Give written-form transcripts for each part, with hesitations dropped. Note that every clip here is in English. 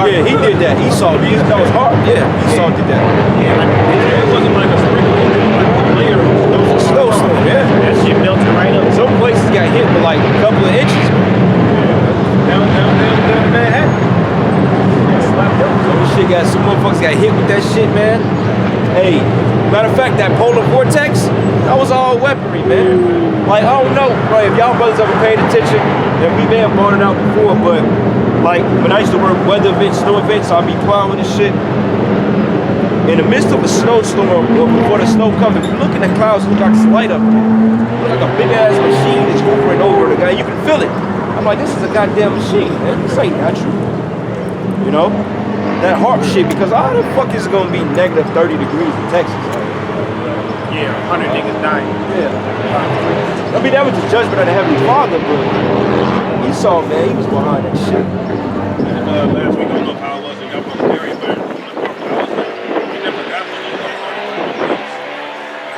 Yeah, he did that. Esau did. That was hard. Yeah, Esau did that. Yeah, like, It wasn't like a sprinkle, it was like a layer of It was a snowstorm, yeah. that shit melted right up. Some places got hit with like a couple of inches. down in Manhattan. Some motherfuckers got hit with that shit, man. Hey, matter of fact, that polar vortex, that was all weaponry, man. Like, I don't know, right, if y'all brothers ever paid attention, and we may have brought it out before, but like, when I used to work weather events, snow events, I'd be plowing and shit. In the midst of a snowstorm, or before the snow comes, if you look in the clouds, it look like it's light up there. It look like a big ass machine that's over and over again. You can feel it. I'm like, this is a goddamn machine, man. This ain't natural. You know? That harp shit, because how the fuck is it gonna be negative 30 degrees in Texas? Yeah, 100 niggas dying. Yeah. I mean, that was the judgment of the Heavenly Father, but Esau, man, he was behind that shit. Last week, I don't know how it was in your area, but I was there. We never got one of those weeks.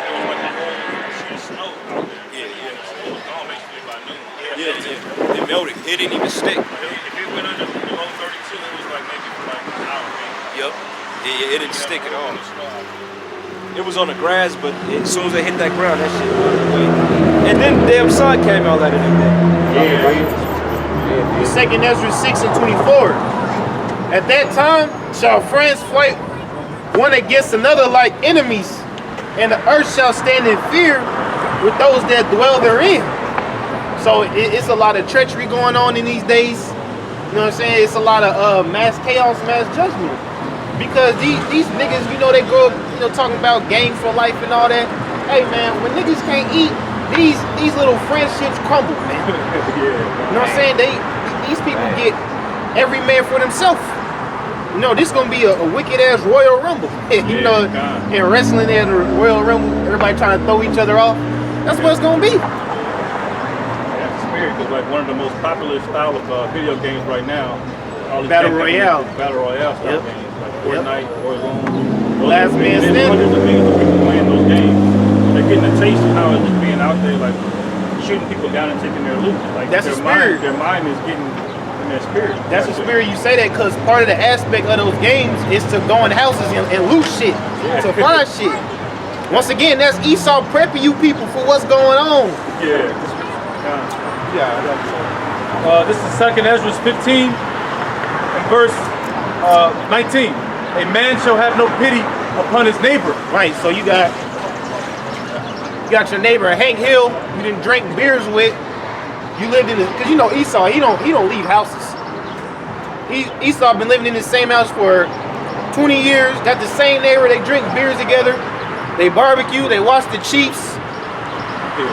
There was like a whole sheet of snow out there. Yeah. The snow was gone basically by noon. Yeah, it melted. It didn't even stick. If it went under below 32, it was like maybe for like an hour. Yep. Yeah, it didn't stick at all. It was on the grass, but as soon as they hit that ground, that shit went away. And then the damn sun came out like that Yeah. Second Ezra 6 and 24. At that time shall friends fight one against another like enemies, and the earth shall stand in fear with those that dwell therein. So it's a lot of treachery going on in these days. You know what I'm saying? It's a lot of mass chaos, mass judgment. Because these niggas, you know, they grow up, you know, talking about game for life and all that. Hey man, when niggas can't eat, these little friendships crumble, man. You know what I'm saying? These people get every man for themselves. You know, this gonna be a wicked ass Royal Rumble. You know, in wrestling there's a Royal Rumble, everybody trying to throw each other off. That's what it's gonna be. Because like one of the most popular style of video games right now, all these Battle Royale style games, like Fortnite, Warzone, Last Man Standing. Hundreds of millions of people playing those games. They're getting a taste of how it's just being out there, like shooting people down and taking their loot. Like that's a spirit. Their mind is getting in their spirit. That's a spirit. You say that because part of the aspect of those games is to go in houses and loot shit, to find shit. Once again, that's Esau prepping you people for what's going on. This is 2nd Ezra 15 and verse 19. A man shall have no pity upon his neighbor. Right, so you got your neighbor Hank Hill, you didn't drink beers with. You lived in because you know Esau, he don't leave houses. Esau been living in the same house for 20 years, got the same neighbor, they drink beers together, they barbecue, they watch the Chiefs.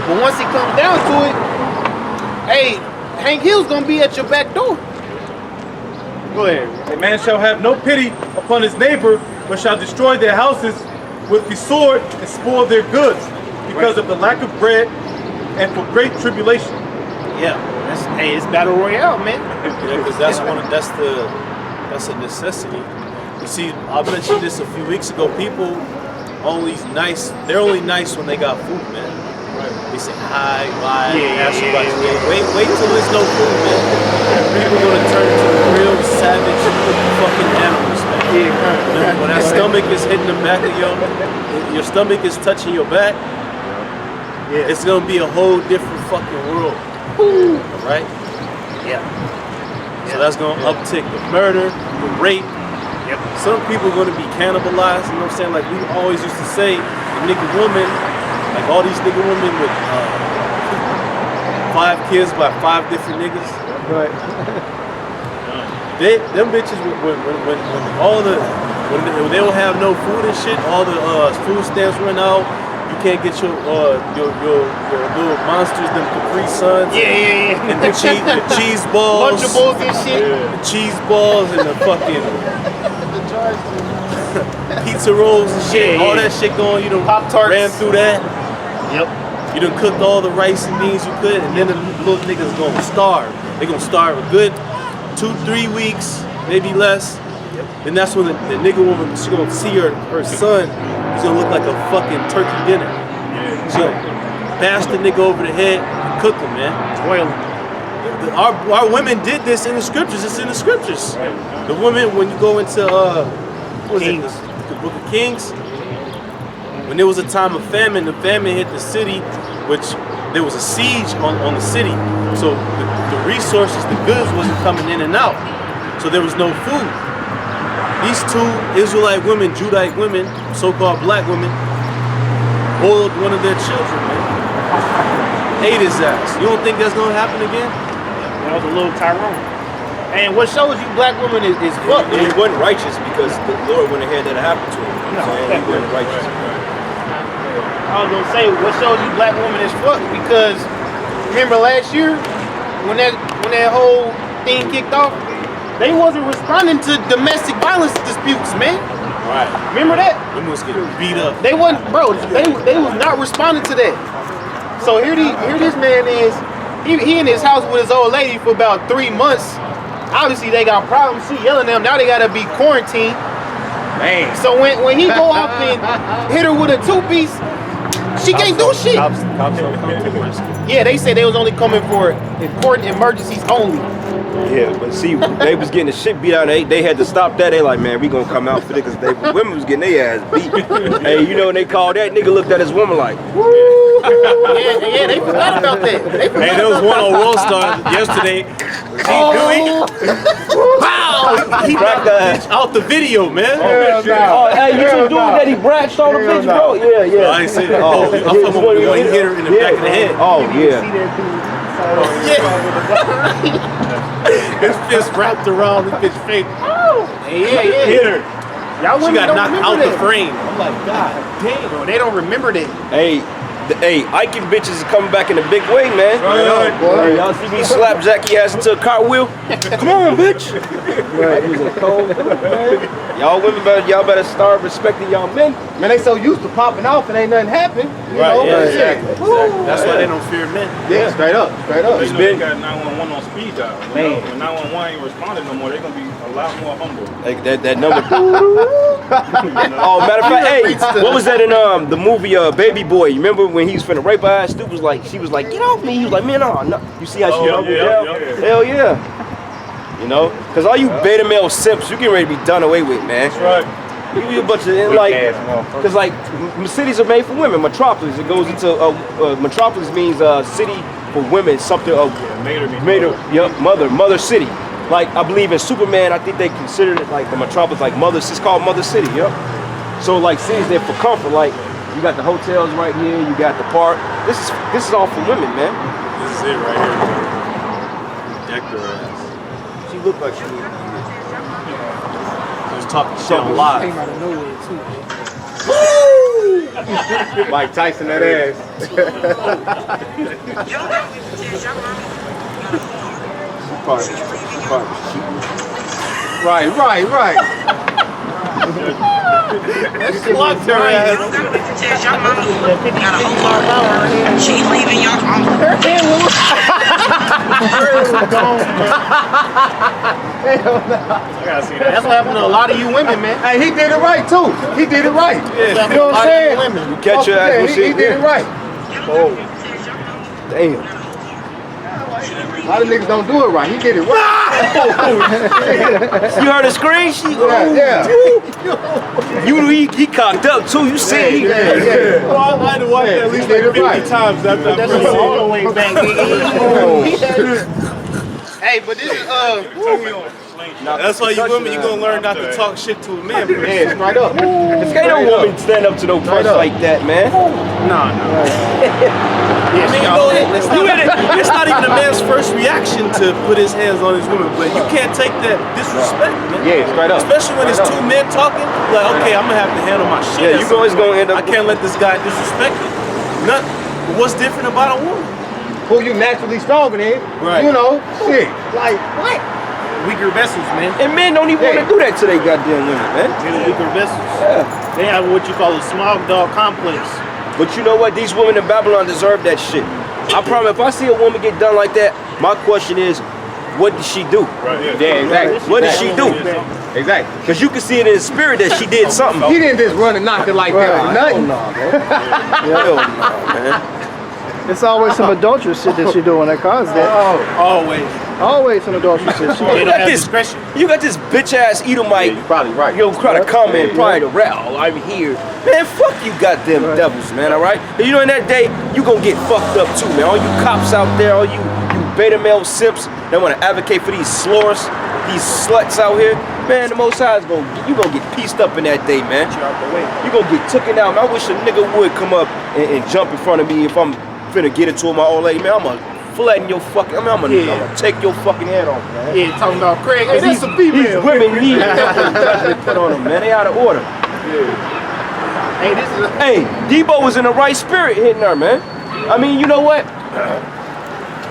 But once it comes down to it, hey, Hank Hill's gonna be at your back door. Go ahead. A man shall have no pity upon his neighbor, but shall destroy their houses with the sword and spoil their goods because of the lack of bread and for great tribulation. Yeah, it's battle royale, man. Yeah, because that's a necessity. You see, I mentioned this a few weeks ago. People they're only nice when they got food, man. Right. They say hi, bye, ask you about your day. Wait till there's no food, man. People are gonna turn into real savage fucking animals, man. When that stomach is hitting the back of your stomach is touching your back, it's gonna be a whole different fucking world. Right? Yeah. So that's gonna uptick the murder, the rape. Yep. Some people are gonna be cannibalized, you know what I'm saying? Like we always used to say, the nigga woman, like all these nigga women with 5 kids by 5 different niggas. Right. Them bitches when they don't have no food and shit, all the food stamps run out. You can't get your little monsters, them Capri Suns. Yeah. And the cheese balls. Lunchables and shit. The cheese balls and the fucking pizza rolls and shit. All that shit going. You done Pop-Tarts. ran through that. Yep. You done cooked all the rice and beans you could, and then the little niggas gonna starve. They gonna starve a good 2-3 weeks, maybe less. Then that's when the nigga woman, she gonna see her son, he's gonna look like a fucking turkey dinner. She gonna bash the nigga over the head and cook him, man. Spoil him. Our women did this in the scriptures. It's in the scriptures. The women, when you go into what is it, the Book of Kings, when there was a time of famine, the famine hit the city, which there was a siege on the city. So the resources, the goods wasn't coming in and out. So there was no food. These two Israelite women, Judite women, so-called black women, boiled one of their children, man. Ate his ass. You don't think that's gonna happen again? That was a little Tyrone. And what shows you black women is fucked. He wasn't righteous because the Lord wouldn't have had that happen to him. No, He wasn't righteous. I was gonna say what shows you black women is fucked because remember last year when that whole thing kicked off, they wasn't responding to domestic violence disputes, man. Right. Remember that? Women was getting beat up. They wasn't, bro. They was not responding to that. So here this man is. He in his house with his old lady for about 3 months. Obviously they got problems. She yelling at them. Now they gotta be quarantined. Man. So when he go off and hit her with a 2-piece, she can't do shit. Cops don't come to the rescue. Yeah, they said they was only coming for important emergencies only. Yeah, but see, they was getting the shit beat out. They had to stop that. They like, man, we gonna come out for this because women was getting their ass beat. Hey, you know when they called that nigga looked at his woman like, woo. Yeah, they forgot about that. Hey, there was one on World Star yesterday. He knocked the bitch out the video, man. Oh, hey, you just doing that? He branched on the bitch, bro. Yeah. I ain't saying that. Oh, I'm talking about when he hit her in the back of the head. Oh, yeah. His fist wrapped around the bitch's face. Yeah. Hit her. Y'all She women got don't knocked remember out that. the frame. I'm like, God damn. Bro, they don't remember that. Hey, Ike bitches is coming back in a big way, man. Hey, y'all see me slap Jackie ass into a cartwheel? Come on, bitch. Right, he was a cold man. Y'all women better start respecting y'all men. Man, they so used to popping off and ain't nothing happen. You Right, know? yeah, But exactly. That's why they don't fear men. Yeah, straight up. You know, It's they been- got 911 on speed dial. You know, when 911 ain't responding no more, they're gonna be a lot more humble. Like that number. Oh, matter of fact, hey, what was that in the movie Baby Boy? You remember when he was finna rape her ass? Stu was like, she was like, get off me. He was like, man, no. You see how she humbled down? Hell yeah. You know, cause all you beta male simps, you getting ready to be done away with, man. That's right. You a bunch of like, cause like cities are made for women. Metropolis, it goes into metropolis means city for women, something of mother city. Like I believe in Superman, I think they consider it like the metropolis, like it's called Mother City. Yep. So like cities there for comfort. Like you got the hotels right here, you got the park. This is all for women, man. This is it right here. Decked her ass. She looked like she needed to be Just talking shit on live. Came out of nowhere, too. Mike Tyson, that ass. Right. Blocked her ass. She leaving your I gotta see that. That's what happened to a lot of you women, man. Hey, he did it right, too. He did it right. Yeah. You know what I'm saying? Women. You catch your ass Yeah, with he shit. did it right. Oh, damn. A lot of niggas don't do it right. He did it right. You heard the scream? Yeah. He cocked up too. You see? Yeah. Oh, I had to watch that at least He did like it 50 right. times after I That's first seen all it. the way back. Hey, but this is That's why you women, you gonna learn not to talk shit to a man. Bro. Yeah, straight up. Ain't no woman stand up to no punch up. like that, man. no. I mean, you know, it's not even a man's first reaction to put his hands on his woman, but you can't take that disrespect, man. Yeah, straight up. Especially when it's two men talking, like, okay, I'm gonna have to handle my shit. Yeah, you always gonna end up. I can't let this guy disrespect me. What's different about a woman? Who you naturally stronger than, Right. you know, shit. Like, what? Weaker vessels, man. And men don't even want to do that to their goddamn women, man. Weaker vessels. Yeah. They have what you call a small dog complex. But you know what? These women in Babylon deserve that shit. I promise. If I see a woman get done like that, my question is, what did she do? Right, Yeah, exactly. What did she do? Exactly. Because you can see it in the spirit that she did something. He didn't just run and knock it like that. Nothing. Hell no, man. It's always some adulterous shit that she doing that causes that. Always. Always some adulterous shit. They don't got have this- discretion. You got this bitch ass Edomite. You're probably right. Yo, try to comment, probably the rap. Oh, I'm here. Man, fuck you goddamn devils, man, all right? And you know, in that day, you gonna get fucked up too, man. All you cops out there, all you beta male simps that wanna advocate for these slurs, these sluts out here, man, the Most High is you gonna get pieced up in that day, man. You gonna get taken out, man. I wish a nigga would come up and jump in front of me if I'm finna get into my old lady, man. I'm gonna flatten your fucking, I'm gonna take your fucking head off, man. Yeah, talking about Craig. Hey, These that's a female. women need to put on them, man. They out of order. Hey, this is. Hey, Debo was in the right spirit hitting her, man. I mean, you know what?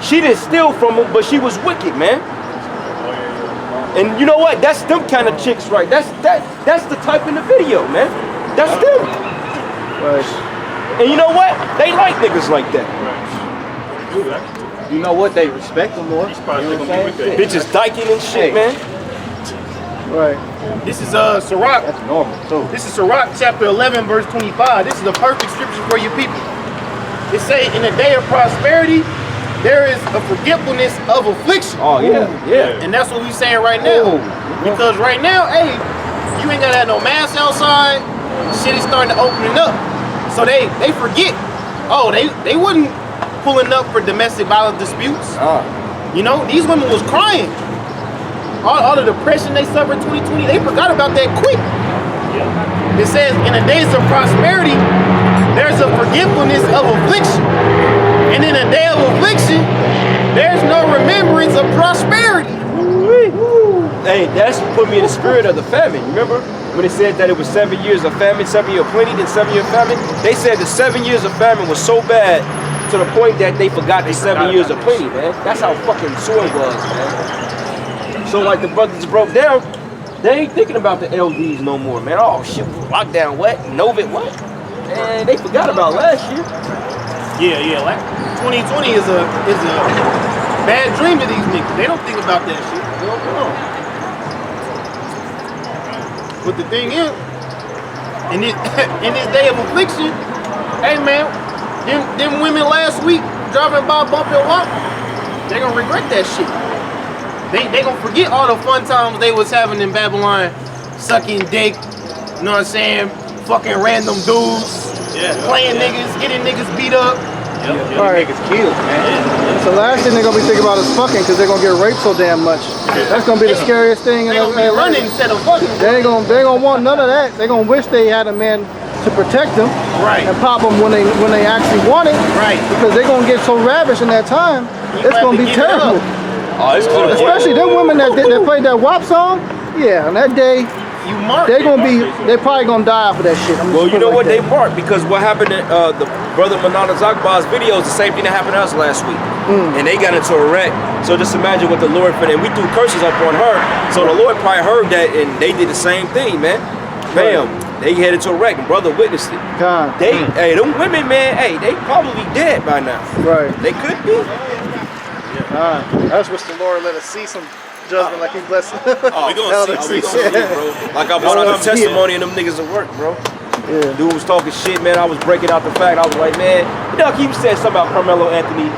She didn't steal from him, but she was wicked, man. And you know what? That's them kind of chicks, right? That's the type in the video, man. That's them. Right. And you know what? They like niggas like that. You know what? They respect them more. He's probably gonna be with that. Bitches dyking and shit, man. Right. This is Sirach. That's normal too. This is Sirach chapter 11, verse 25. This is the perfect scripture for you people. It say, in the day of prosperity, there is a forgetfulness of affliction. Oh yeah, yeah. And that's what we saying right now. Because right now, hey, you ain't gotta have no mask outside. Shit is starting to open up. So they forget. Oh, they wasn't pulling up for domestic violence disputes. You know, these women was crying. All the depression they suffered in 2020, they forgot about that quick. It says, in the days of prosperity, there's a forgetfulness of affliction. And in a day of affliction, there's no remembrance of prosperity. Hey, that's put me in the spirit of the famine. Remember when it said that it was 7 years of famine, 7 year plenty, then 7 year famine? They said the 7 years of famine was so bad to the point that they forgot the 7 years of plenty, man. That's how fucking sore it was, man. So like the brothers broke down, they ain't thinking about the LDs no more, man. Oh shit, lockdown what? Novit what? Man, they forgot about last year. Yeah, like 2020 is a bad dream to these niggas. They don't think about that shit. They don't know. But the thing is, in this day of affliction, hey man, them women last week driving by bumping walk, they gonna regret that shit. They gonna forget all the fun times they was having in Babylon, sucking dick, you know what I'm saying, fucking random dudes. Playing niggas, getting niggas beat up. Right. Niggas killed, man. So last thing they're gonna be thinking about is fucking because they're gonna get raped so damn much. That's gonna be the scariest thing. They gonna be running instead of fucking. They ain't gonna want none of that. They gonna wish they had a man to protect them, Right. and pop them when they actually want it, Right. because they're gonna get so ravished in that time. You It's have gonna to be give it terrible. up. Oh, it's cool. Especially them women that played that WAP song. Yeah, on that day, You mark. they probably gonna die off of that shit. I'm just Well, you put it know like what? They that. marked because what happened in the brother Manana Zakbar's video is the same thing that happened to us last week. And they got into a wreck. So just imagine what the Lord put in. We threw curses up on her. So the Lord probably heard that and they did the same thing, man. Bam. They headed to a wreck and brother witnessed it. God. Hey, them women, man, hey, they probably dead by now. Right. They could be. I just wish the Lord let us see some judgment like He blessed. Oh, we gonna see, bro. Like I brought out the testimony and them niggas at work, bro. Yeah. Dude was talking shit, man. I was breaking out the fact. I was like, man, you know, he said something about Carmelo Anthony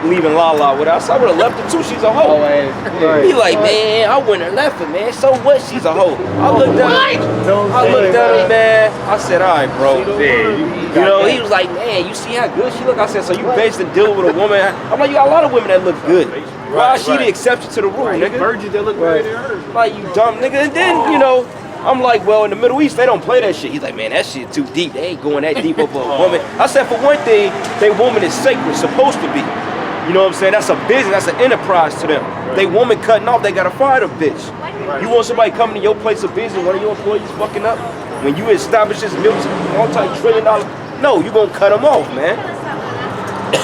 leaving Lala with us. I would have left her too. She's a hoe. Right. He like, man, I wouldn't have left her, man. So what? She's a hoe. I looked at him, man. I said, all right, bro. You know, he was like, man, you see how good she look? I said, so you basically dealing with a woman. I'm like, you got a lot of women that look good. Why is she the exception to the rule, nigga? Virgins that look Right. Like, you dumb nigga. And then, you know, I'm like, well, in the Middle East, they don't play that shit. He's like, man, that shit too deep. They ain't going that deep over a woman. I said, for one thing, they woman is sacred, supposed to be. You know what I'm saying? That's a business, that's an enterprise to them. They woman cutting off, they gotta fire the bitch. You want somebody coming to your place of business, one of your employees fucking up? When you establish this multi-trillion-dollar, no, you gonna cut them off, man.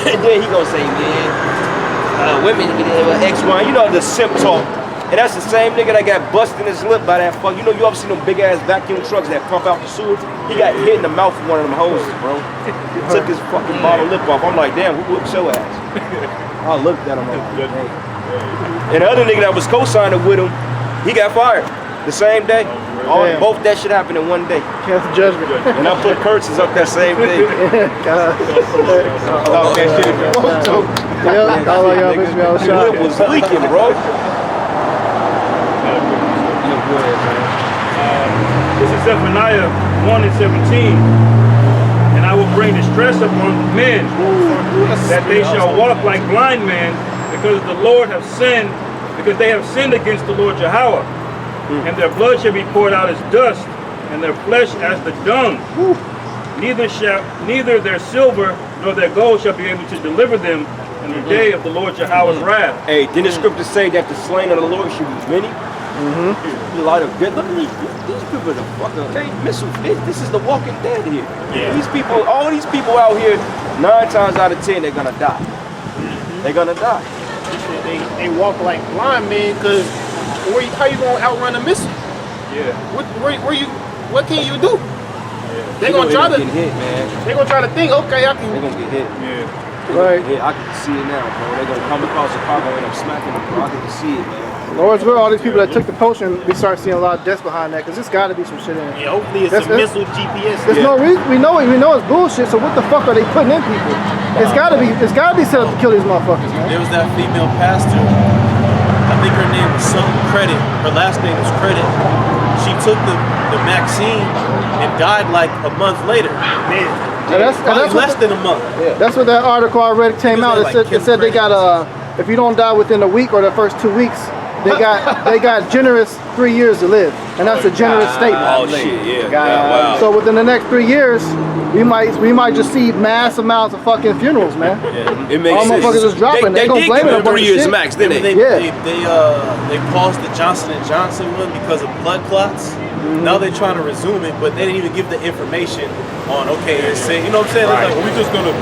And then he gonna say, man, women, X, Y, you know the simp talk. And that's the same nigga that got busted in his lip by that fuck. You know, you ever seen them big ass vacuum trucks that pump out the sewer? He got hit in the mouth with one of them hoses, bro. Took his fucking bottle lip off. I'm like, damn, who whooped your ass? I looked at him like, dang. And the other nigga that was co-signing with him, he got fired the same day. Both that shit happened in one day. Cancel judgment. And I put curses up that same day. Thought that shit if you want to. Yep, all of y'all wish me all The shot. whip was leaking, bro. This is Zephaniah 1 and 17. And I will bring distress upon men, that they shall walk like blind men, because the Lord have sinned, because they have sinned against the Lord Yahawah. And their blood shall be poured out as dust, and their flesh as the dung. Neither their silver nor their gold shall be able to deliver them in the day of the Lord Yahawah's wrath. Hey, didn't the scripture say that the slain of the Lord should be many? A lot of good. Look at these people. The fucking this is the Walking Dead here. Yeah. These people, all these people out here, 9 times out of 10, they're gonna die. They're gonna die. They walk like blind men because how you gonna outrun a missile? Yeah. What can you do? They gonna try to get hit, man. They gonna try to think, okay, I can. They're gonna get hit. Yeah. Right. Yeah, I can see it now, bro. They're gonna come across Chicago and end up smacking them, bro. I can see it, man. Lord's will, all these people that took the potion, we start seeing a lot of deaths behind that, because there's got to be some shit in it. Yeah, hopefully it's That's- a missile GPS. There's no reason. We know it's bullshit. So what the fuck are they putting in people? It's gotta be set up to kill these motherfuckers, man. There was that female pastor. I think her name was some Credit. Her last name was Credit. She took the vaccine and died like a month later. And that's Less than a month. That's what that article I read came out. It said they got if you don't die within a week or the first 2 weeks, they got generous 3 years to live, and that's a generous statement. Oh shit, yeah. Wow. So within the next 3 years, we might just see mass amounts of fucking funerals, man. It makes All sense. motherfuckers just dropping. They gonna did blame give it him on 3 years shit. max, didn't they? They paused the Johnson & Johnson one because of blood clots. Now they're trying to resume it, but they didn't even give the information on, okay, it's safe. You know what I'm saying? It's like, we're just going to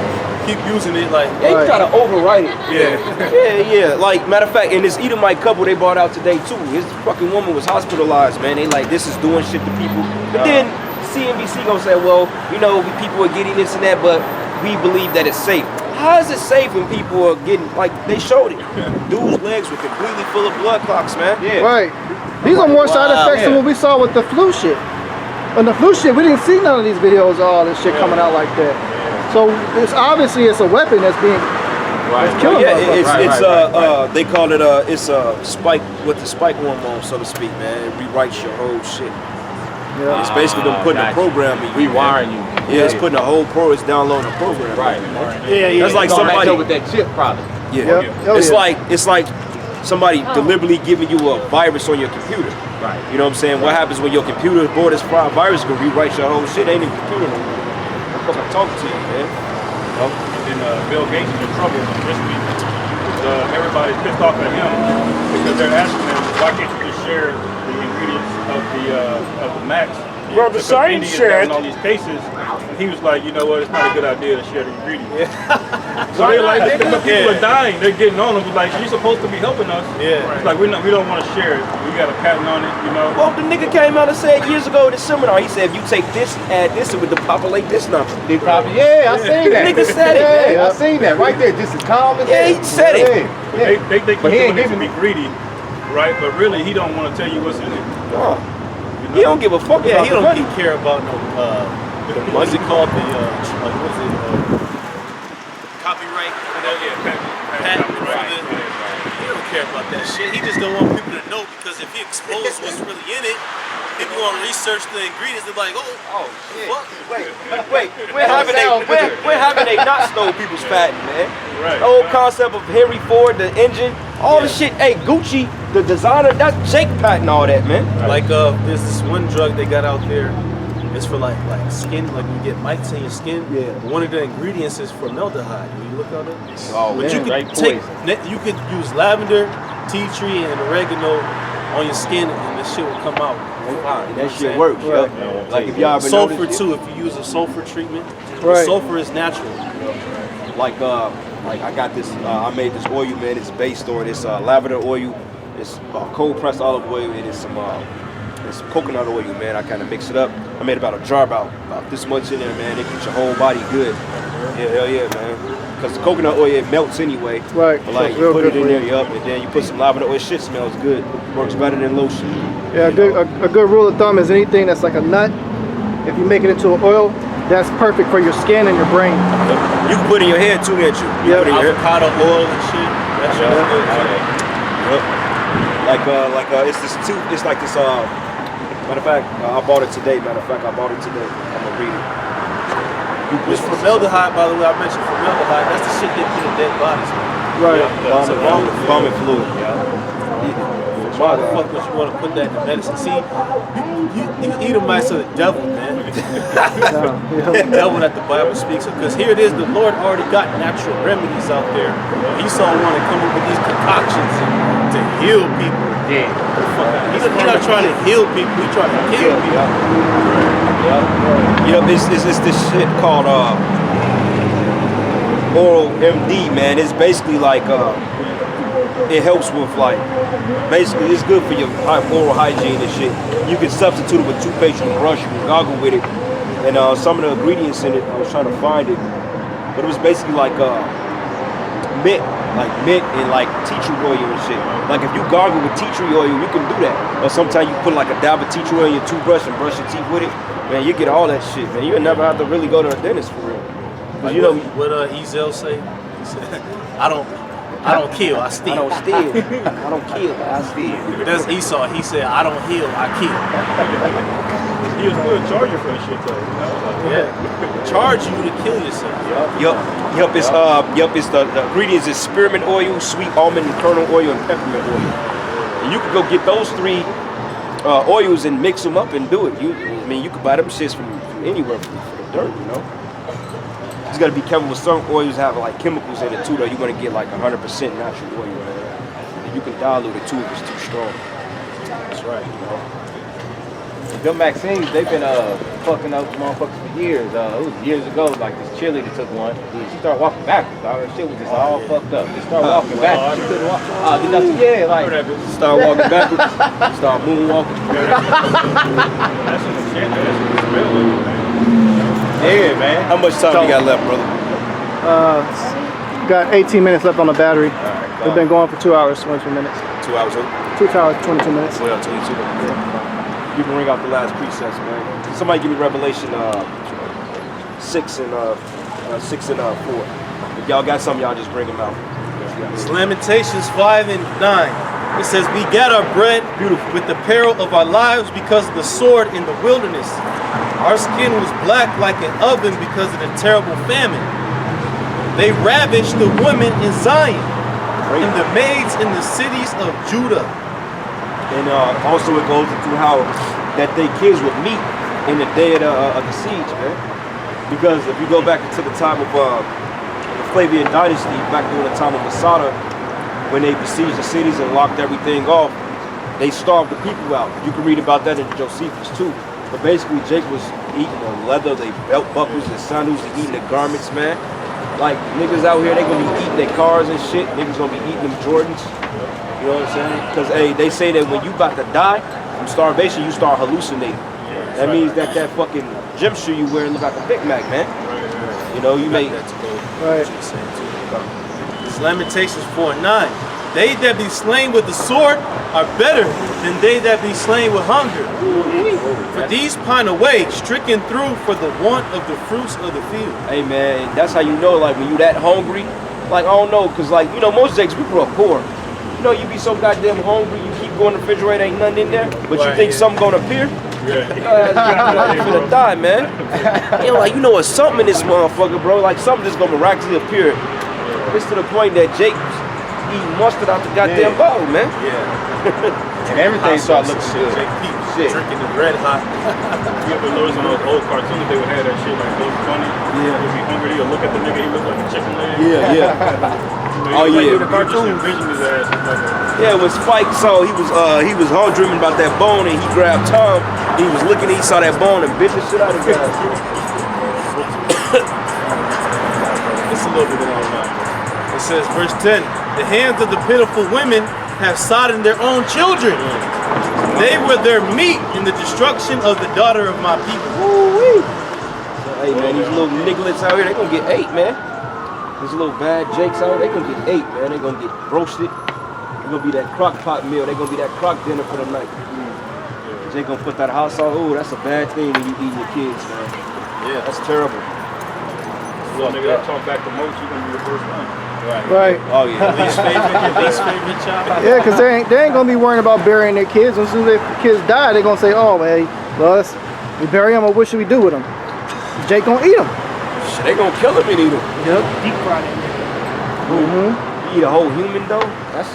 keep using it like... They try to overwrite it. Yeah. Yeah. Like, matter of fact, in this Edomite couple they brought out today, too, his fucking woman was hospitalized, man. They like, this is doing shit to people. But then CNBC gonna say, well, you know, people are getting this and that, but we believe that it's safe. How is it safe when people are getting, like, they showed it. Dude's legs were completely full of blood clots, man. Yeah. Right. These are more side effects than what we saw with the flu shit. And the flu shit, we didn't see none of these videos of all this shit coming out like that. So it's obviously it's a weapon that's being that's killing motherfuckers. They call it it's a spike with the spike hormone, so to speak, man. It rewrites your whole shit. Yeah. It's basically them putting a program in you. Rewiring you. Yeah, it's putting a whole it's downloading a program. Right. Yeah. That's like somebody with that chip probably. Yeah. Oh, It's like somebody deliberately giving you a virus on your computer. Right. You know what I'm saying? What happens when your computer is bored this virus can rewrite your whole shit? Ain't even computer no more. I'm fucking talking to you, man. And Bill Gates is in trouble this week. Everybody's pissed off at him because they're asking him, why can't you just share the ingredients of the Max? Bro, the Because science India shared. is having all these cases, and he was like, you know what, it's not a good idea to share the ingredients. So they're like, the people are dying, they're getting on them. Like, you're supposed to be helping us. Yeah. It's like, we don't want to share it. We got a patent on it, you know. Well, the nigga came out and said years ago in the seminar, he said if you take this, add this, it would depopulate this number. They probably, I seen that. Nigga said it, man. Yeah, I seen that right there, just as calm as Yeah, he said it. They keep But he ain't doing this to giving be greedy, right? But really, he don't want to tell you what's in it. Oh. He don't give a fuck Yeah, about he the don't money. care about no, what's it called? Copyright? Patent for the... He don't care about that shit. He just don't want people to know, because if he exposes what's really in it, people want to research the ingredients. They're like, oh shit. Fuck. Wait, we're having they not stole people's patent, man. Right. The whole concept of Henry Ford, the engine, all the shit. Hey, Gucci, the designer, that's Jake patent all that, man. Like there's this one drug they got out there. It's for like skin, like you get mites in your skin. Yeah. One of the ingredients is formaldehyde. When you look at it. Oh, But you could use lavender, tea tree, and oregano on your skin, and the shit will come out. That shit works, yo. Like if y'all ever Sulfur noticed, too. If you use a sulfur treatment, Right. sulfur is natural. like I got this, I made this oil, man. It's based on this lavender oil. It's cold pressed olive oil, and it's some coconut oil, man. I kind of mix it up. I made about a jar about this much in there, man. It keeps your whole body good. Yeah, hell yeah, man. because the coconut oil, it melts anyway. Right. But like, So it's you real put good it in for there, you. yup, and then you put some lavender oil, shit smells good. Works better than lotion. Yeah, a good rule of thumb is anything that's like a nut, if you make it into an oil, that's perfect for your skin and your brain. You can put it in your hair too, can't you? You put it in your hair. Avocado oil and shit. That shit is good too. Yup. It's this tooth, it's like this, matter of fact, I bought it today. I'm gonna read it. Which formaldehyde, by the way, I mentioned formaldehyde. That's the shit they put in dead bodies, man. Right. Vomit fluid. Why the fuck would you want to put that in the medicine? See, you eat a mice of the devil, man. The devil that the Bible speaks of. Because here it is, the Lord already got natural remedies out there. Esau want to come up with these concoctions to heal people. Yeah. He's not trying to heal people, he's trying to kill people. It's this shit called Oral MD, man. It's basically like it helps with like, basically it's good for your oral hygiene and shit. You can substitute it with toothpaste, you can brush, you can gargle with it. And some of the ingredients in it, I was trying to find it, but it was basically like mint and like tea tree oil and shit. Like if you gargle with tea tree oil, you can do that. Or sometimes you put like a dab of tea tree oil in your toothbrush and brush your teeth with it. Man, you get all that shit, man. You'll never have to really go to a dentist for real. Like, you know what Ezel say? He said, I don't kill, I steal. I don't steal. I don't kill, I steal. That's Esau. He said, I don't heal, I kill. He was good charging for the shit though. Yeah. Charge you to kill yourself. It's the ingredients is spearmint oil, sweet almond and kernel oil, and peppermint oil. And you can go get those three oils and mix them up and do it. You can buy them shits from anywhere from the dirt, you know. You just gotta be careful with some oils have like chemicals in it too, though. You're gonna get like 100% natural oil, man. And you can dilute it too if it's too strong. That's right. You know? Them vaccines, they've been fucking up motherfuckers for years. It was years ago, like this cheerleader took one. She started walking backwards. Her shit was just all fucked up. She started walking backwards. She couldn't walk. Yeah, like Start walking backwards. Start moonwalking. That's some shit. That's some smell, man. yeah, man. How much time you got left, brother? Got 18 minutes left on the battery. We've been going for 2 hours, 22 minutes. 2 hours. 2 hours, 22 minutes. Well, 22. You can ring out the last precepts, man. Somebody give me Revelation 6 and 4. If y'all got something, y'all just bring them out. It's Lamentations 5 and 9. It says, we get our bread with the peril of our lives because of the sword in the wilderness. Our skin was black like an oven because of the terrible famine. They ravished the women in Zion and the maids in the cities of Judah. And also it goes into how that they kids would meet in the day of the siege, man. Because if you go back into the time of the Flavian dynasty, back during the time of Masada, when they besieged the cities and locked everything off, they starved the people out. You can read about that in Josephus too. But basically, Jake was eating the leather, they belt buckles, and sandals, and eating the garments, man. Like niggas out here, they gonna be eating their cars and shit. Niggas gonna be eating them Jordans. You know what I'm saying? Because hey, they say that when you about to die from starvation, you start hallucinating. That means that fucking gym shoe you wearing look like a Big Mac, man. You know, you make that to go. Right. It's Lamentations 4 and 9. They that be slain with the sword are better than they that be slain with hunger. For these pine away, stricken through for the want of the fruits of the field. Hey man, that's how you know, like when you that hungry. Like I don't know, cause like you know most Jakes we grew up poor. You know you be so goddamn hungry, you keep going to the refrigerator, ain't nothing in there, but you think something gonna appear. You're gonna die, man. You know, like you know it's something in this motherfucker, bro. Like something just gonna miraculously appear. It's to the point that Jake's eating mustard out the goddamn bottle, man. Yeah. And everything started looking good. Shit. Drinking the red hot. You ever notice in those old cartoons they would have that shit like Bugs Bunny? Yeah. Would be hungry, you'll look at the nigga, he look like a chicken leg. Yeah. Oh yeah. The cartoon envisioned his ass like a, yeah, when Spike saw he was hard dreaming about that bone and he grabbed Tom. He was looking, he saw that bone and bit the shit out of his ass. It's a little bit of all that. It says, verse 10, the hands of the pitiful women have sodden their own children. They were their meat in the destruction of the daughter of my people. Woo-wee. Hey man, these little nigglets out here, they gonna get ate, man. There's little bad jakes out. They gonna get ate, man. They gonna get roasted. They gonna be that crock pot meal. They gonna be that crock dinner for the night. Jay gonna put that hot sauce. Oh, that's a bad thing when you eating your kids, man. Yeah, that's terrible. Well, nigga, that talk back to most, you're gonna be the first one. Right. Oh yeah. Least favorite child. Yeah, because they ain't gonna be worrying about burying their kids. As soon as their kids die, they're gonna say, "Oh, man, well, we bury them, or what should we do with them?" Jake gonna eat them. Shit, they gonna kill him and eat him. Yep. Deep fried it. You eat a whole human though? That's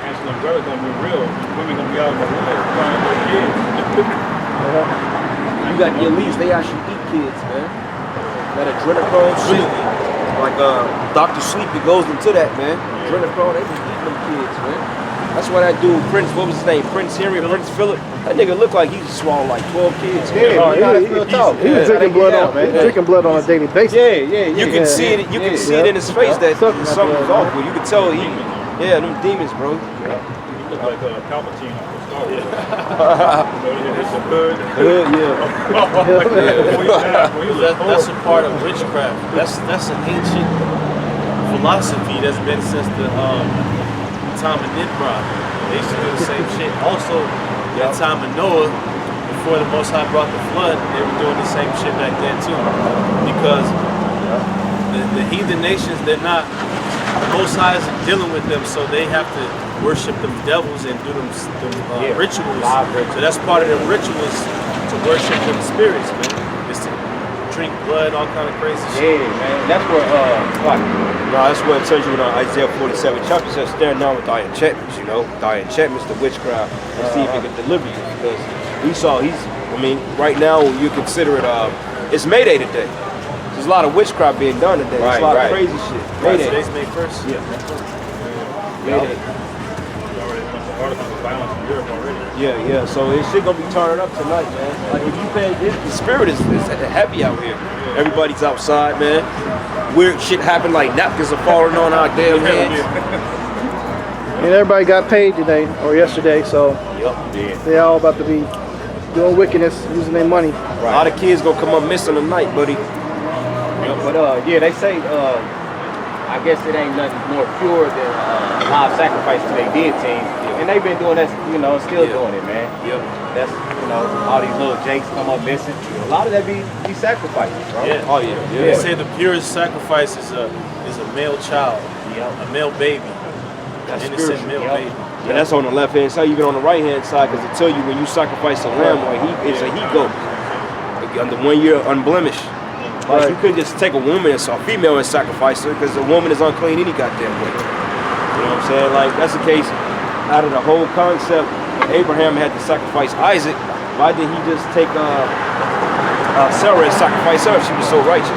Ansel and Gretel gonna be real. Women gonna be out in the woods trying to kids. you got the elites, they actually eat kids, man. That adrenochrome shit. Like Dr. Sleep, it goes into that, man. Adrenochrome, they be eating them kids, man. That's why that dude, Prince, what was his name? Prince Henry, Prince Philip. That nigga looked like he swallowed like 12 kids. He was drinking blood on, drinking blood on a daily basis. Yeah. You can see it. You can see it in his face that something was off. You can tell he, them demons, bro. You look like Palpatine off the Star Wars. It's a hood. That's a part of witchcraft. That's an ancient philosophy that's been since the time of Nimrod. They used to do the same shit. Also, at the time of Noah, before the Most High brought the flood, they were doing the same shit back then too. Because the heathen nations, they're not, the Most High isn't dealing with them, so they have to worship them devils and do them rituals. So that's part of their rituals, to worship them spirits, man. It's to drink blood, all kind of crazy shit. Yeah, man. That's where That's what it tells you in Isaiah 47 chapter. It says, stand down with thy enchantments, thy enchantments, the witchcraft, and see if it can deliver you. Because right now, you consider it, it's May Day today. There's a lot of witchcraft being done today. There's a lot of crazy shit. May Day. Today's May 1st? Yeah. May Day. Articles of violence in Europe already. Yeah. So this shit gonna be turning up tonight, man. Like if you pay attention, the spirit is heavy out here. Everybody's outside, man. Weird shit happen, like napkins are falling on our damn heads. And everybody got paid today or yesterday, so they all about to be doing wickedness, using their money. A lot of kids gonna come up missing tonight, buddy. But they say I guess it ain't nothing more pure than live sacrifice to their deity, and they've been doing that, still doing it, man. Yep. That's all these little jakes come up missing. A lot of that be sacrifices, bro. Yeah. Oh yeah. They say the purest sacrifice is a male child, a male baby, That's an innocent spiritual. male baby. And that's on the left hand side. Even on the right hand side, because it tell you when you sacrifice a lamb, it's a he goat, under 1 year unblemished. Like you couldn't just take a woman, a female, and sacrifice her, because a woman is unclean any goddamn way. You know what I'm saying? Like that's the case. Out of the whole concept, when Abraham had to sacrifice Isaac, why did he just take Sarah and sacrifice her if she was so righteous?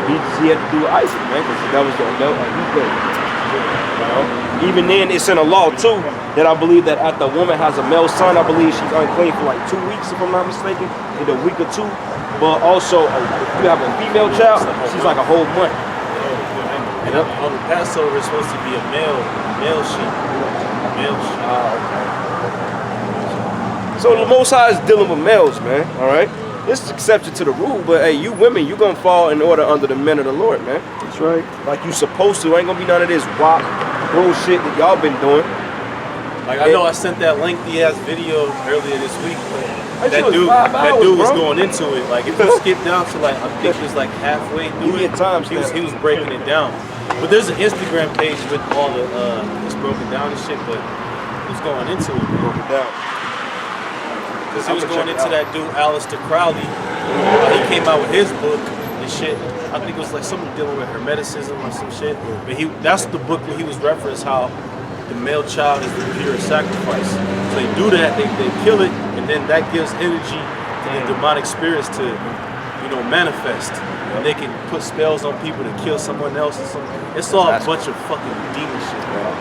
He had to do Isaac, man, because that was the he goat. Even then, it's in a law too that I believe that after a woman has a male son, I believe she's unclean for like 2 weeks, if I'm not mistaken, either a week or two. But also, if you have a female child, she's like a whole month. And on the Passover, it's supposed to be a male sheep. So the Most High is dealing with males, man. All right. This is exception to the rule, but hey, you women, you gonna fall in order under the men of the Lord, man. That's right. Like you supposed to. Ain't gonna be none of this wop bullshit that y'all been doing. Like I know I sent that lengthy ass video earlier this week, but that dude was going into it. Like if you skip down to like I think it was like halfway through it, he was breaking it down. But there's an Instagram page with all the it's broken down and shit, but he was going into it. Broken down. Because he was going into that dude Aleister Crowley. He came out with his book and shit. I think it was like something dealing with hermeticism or some shit. But that's the book where he was referenced how the male child is the pure sacrifice. So they do that, they kill it, and then that gives energy to the demonic spirits to, manifest. And they can put spells on people to kill someone else or something. It's all a bunch of fucking demon shit, bro.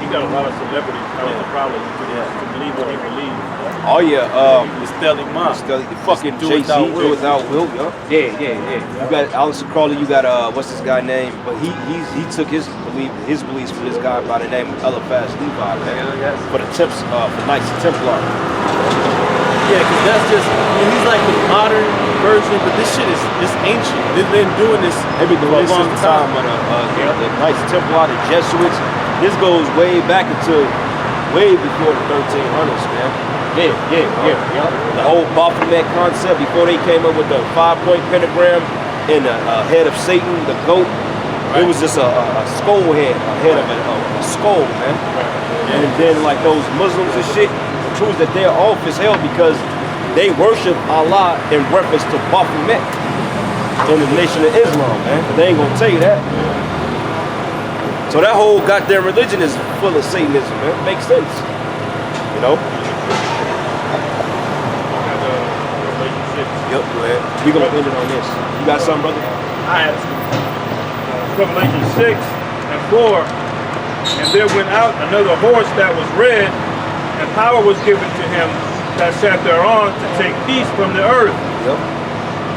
He got a lot of celebrities probably to believe what he believes. Oh yeah, it's Stelly Mom. Fucking Jay-Z, Do Without Will, Yeah. You got Aleister Crowley, you got what's this guy name? But he took his beliefs from this guy by the name of Eliphaz Levi, man. For the Knights of Templar. Yeah, because that's just, he's like the modern version, but this shit is ancient. They've been doing this They've been for doing a this long since the time time. of the Knights Templar, the Jesuits. This goes way back into way before the 1300s, man. Yeah. The whole Baphomet concept before they came up with the 5-point pentagram and the head of Satan, the goat. It was just a skull head, a head of a skull, man. And then like those Muslims and shit, it proves that they're off as hell because they worship Allah in reference to Baphomet in the Nation of Islam, man. They ain't gonna tell you that. So that whole goddamn religion is full of Satanism, man. Makes sense, you know. Yep, go ahead. We gonna end it on this. You got something, brother? I had Revelation 6 and 4. And there went out another horse that was red, and power was given to him that sat thereon to take peace from the earth. Yep.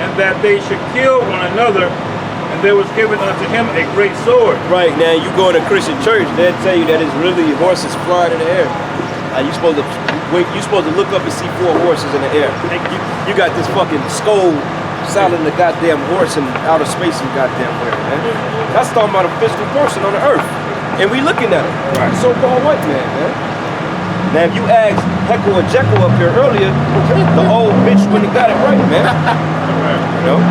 And that they should kill one another, and there was given unto him a great sword. Right, now you go in a Christian church, they'll tell you that it's really horses flying in the air. You're supposed to look up and see 4 horses in the air. You got this fucking skull sounding the goddamn horse in outer space and goddamn where, man. That's talking about a physical person on the earth. And we looking at him. Right. So-called white man, man. Now if you asked Heckle or Jekyll up here earlier, the old bitch wouldn't have got it right, man. You know?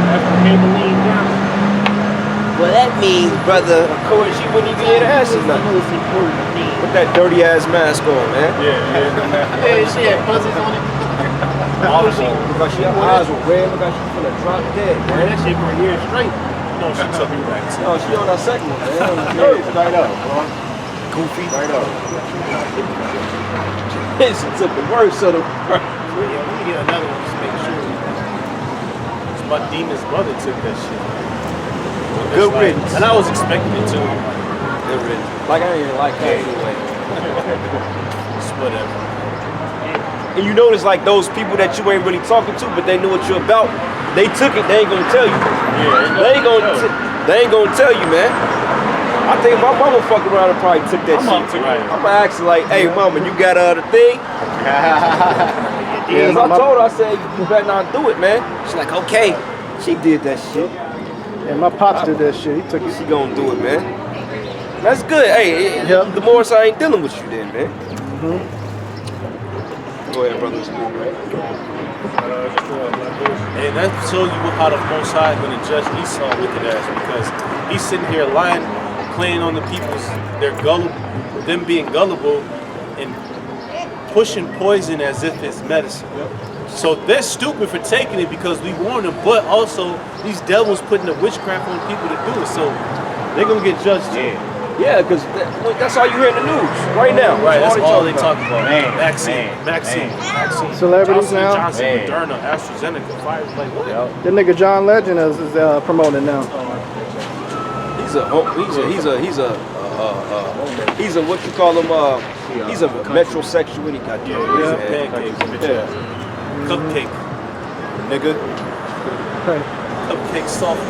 Well, that means, brother, Of course, she wouldn't even hear the answer nothing. Put that dirty ass mask on, man. Yeah, she had fuzzies on it. Look like her eyes were red, look like she finna drop dead, man. That shit for a year straight. No, she took me back to. No, she on that second one, man. Straight up, bro. Goofy. Straight up. She took the worst of them. Yeah, we need to get another one just to make sure. My demon's brother took that shit. Good riddance. And I was expecting it to. Good riddance. Like I ain't like that anyway. It's whatever. And you notice like those people that you ain't really talking to, but they know what you're about. They took it. They ain't gonna tell you. Yeah, They ain't gonna tell you, man. I think my mama fuck around and probably took that shit. I'm gonna ask her like, hey mama, you got the thing? Yeah, I told her, I said, you better not do it, man. She's like, okay. She did that shit. And my pops did that shit. He took it. She gonna do it, man. That's good. Hey, Yep. the more I ain't dealing with you then, man. Go ahead, brother. And that shows you how the Most High is going to judge Esau wicked ass, because he's sitting here lying, playing on the people's, them being gullible, and pushing poison as if it's medicine. So they're stupid for taking it because we warned them, but also these devils putting the witchcraft on people to do it. So they're going to get judged too. Yeah, because that's all you hear in the news right now. Right, that's all they talk about. about. Vaccine. Celebrities now? Johnson, Moderna, AstraZeneca, Pfizer, like what? That nigga John Legend is promoting now. He's a what you call him? He's a metrosexual. He got Cupcake. Nigga. Cupcake soft.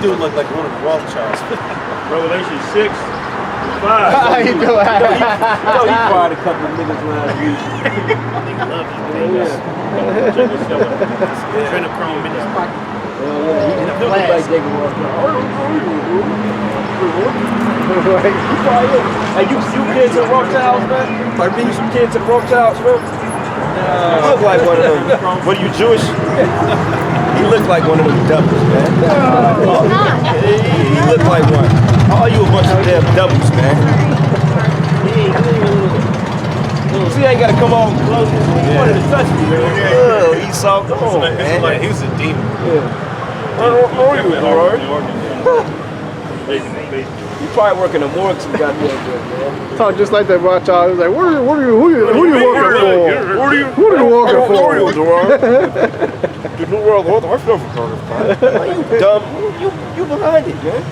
Dude look like one of the Rothschilds. Revelation 6, 5. How you doing? You know he fired a couple of niggas last week. Check this out. Adrenochrome in his pocket. He look like they can walk Hey, you kids at Rothschilds, man? Pardon me? You some kids at Rothschilds, man? You look like one of them. What, are you Jewish? He looked like one of them devils, man. He looked like one. Oh, you a bunch of damn devils, man. See, I ain't gotta come on close. He wanted to touch me, man. Oh, Esau, come on, man. Like, he was a demon. Where are you, Lord? You probably work in the morgue some goddamn good, man. Talk just like that Rothschild. He's like, who you working for? Who are you working for? The New World Order. What's up, you dumb? You behind it, man.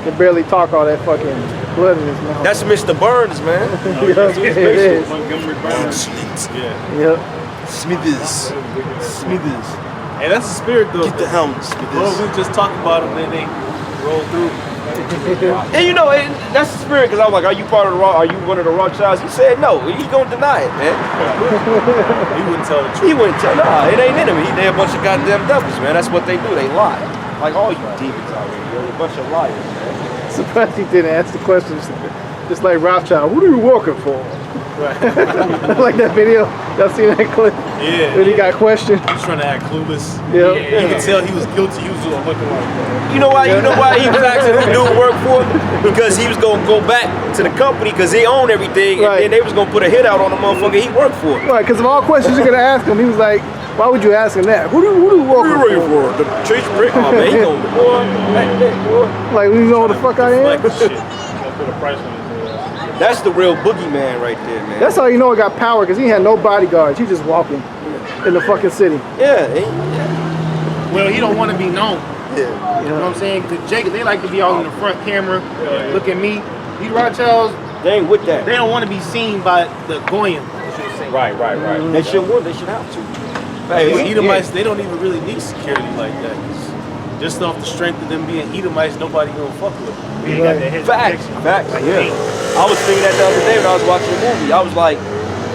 Can barely talk all that fucking blood in his mouth. That's Mr. Burns, man. Yep, it is. Montgomery Brown. Yep. Smithers. Hey, that's the spirit though. Get the helmet, Well, Smithers. we just talk about them, then they roll through. And you know, that's the spirit. Cause I was like, are you part of the Are you one of the Rothschilds? He said no. He gonna deny it, man. He wouldn't tell the truth. He wouldn't tell. Nah, it ain't in him. They're a bunch of goddamn devils, man. That's what they do. They lie. Like all you demons out here. You're a bunch of liars, man. Surprised he didn't ask the questions. Just like Rothschild, what are you working for? Right. Like that video. Y'all seen that clip? Yeah. When he got questioned. He was trying to act clueless. Yeah. You could tell he was guilty. He was just looking like that. You know why? You know why he was asking who dude work for? Because he was gonna go back to the company because he owned everything, and then they was gonna put a hit out on the motherfucker he worked for. Right. Because of all questions you're gonna ask him, he was like, "Why would you ask him that? Who do you work for?" The chase brick. Oh man, he go, boy. Like, you know what the fuck I am? Shit. Put a price on it. That's the real boogeyman right there, man. That's how you know he got power, because he had no bodyguards. He just walking in the fucking city. Yeah. Well, he don't want to be known. Yeah. You know what I'm saying? Because Jake, they like to be all in the front camera. Look at me. These Rothschilds, They ain't with that. they don't want to be seen by the Goyim. Right. They should want. They should have to. Hey, Edomites, they don't even really need security like that. Just off the strength of them being Edomites, nobody gonna fuck with them. Facts. Yeah. I was thinking that the other day when I was watching the movie. I was like,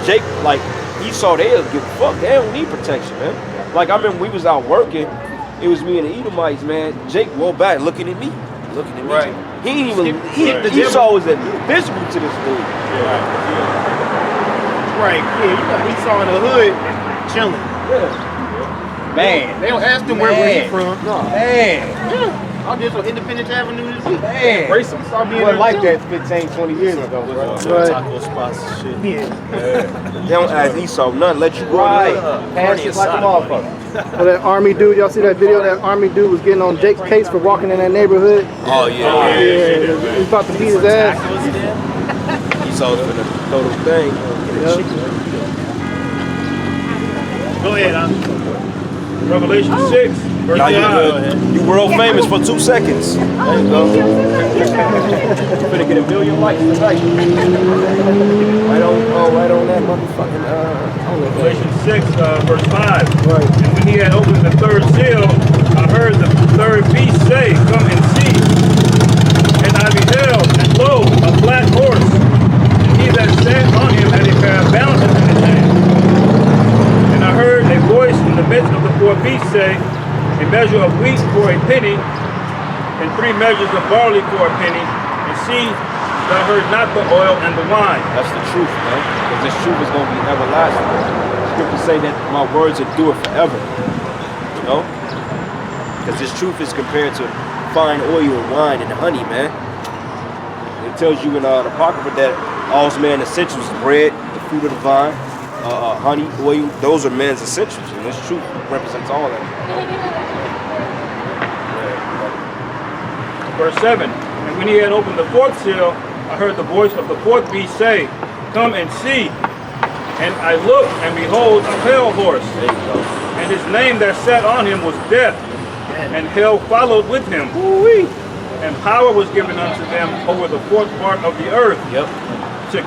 Jake, like Esau, they'll give a fuck. They don't need protection, man. Like I remember we was out working. It was me and the Edomites, man. Jake rolled back, looking at me. Right. He ain't even. Esau was invisible to this dude. Right. Yeah, you got Esau in the hood, chilling. Yeah. Man. They don't ask them where he from. No. Man. Yeah. I'm just on Independence Avenue this week. Man. Embrace them. Stop being Wasn't like that 15, 20 years ago, bro. Taco spots and shit. They don't ask Esau nothing. Let you go. Right. Pass it like a motherfucker. Well, that army dude, y'all see that video? That army dude was getting on Jake's case for walking in that neighborhood. Oh yeah. He's about to beat his ass. Esau's finna throw the thing. Go ahead, huh? Revelation 6, verse Now 5. you world famous for 2 seconds. There you go. You're finna get 1 million likes tonight. Right on that motherfucking Revelation 6, verse 5. Right. And when he had opened the third seal, I heard the third beast say, "Come and see." And I beheld, and lo, a black horse, and he that sat on him had a pair of balances in his hand. And I heard a voice in the midst of the four beasts say, "A measure of wheat for a penny, and 3 measures of barley for a penny, and see, thou heard not the oil and the wine." That's the truth, man. Because this truth is going to be everlasting. Scriptures say that my words endure forever. You know? Because this truth is compared to fine oil, wine, and honey, man. It tells you in the Apocrypha that all's man's essentials, bread, the fruit of the vine, honey, oil, those are man's essentials. And this truth represents all that. Verse 7. And when he had opened the fourth seal, I heard the voice of the fourth beast say, "Come and see." And I looked, and behold, a pale horse. There you go. And his name that sat on him was Death. And hell followed with him. And power was given unto them over the fourth part of the earth. Yep. To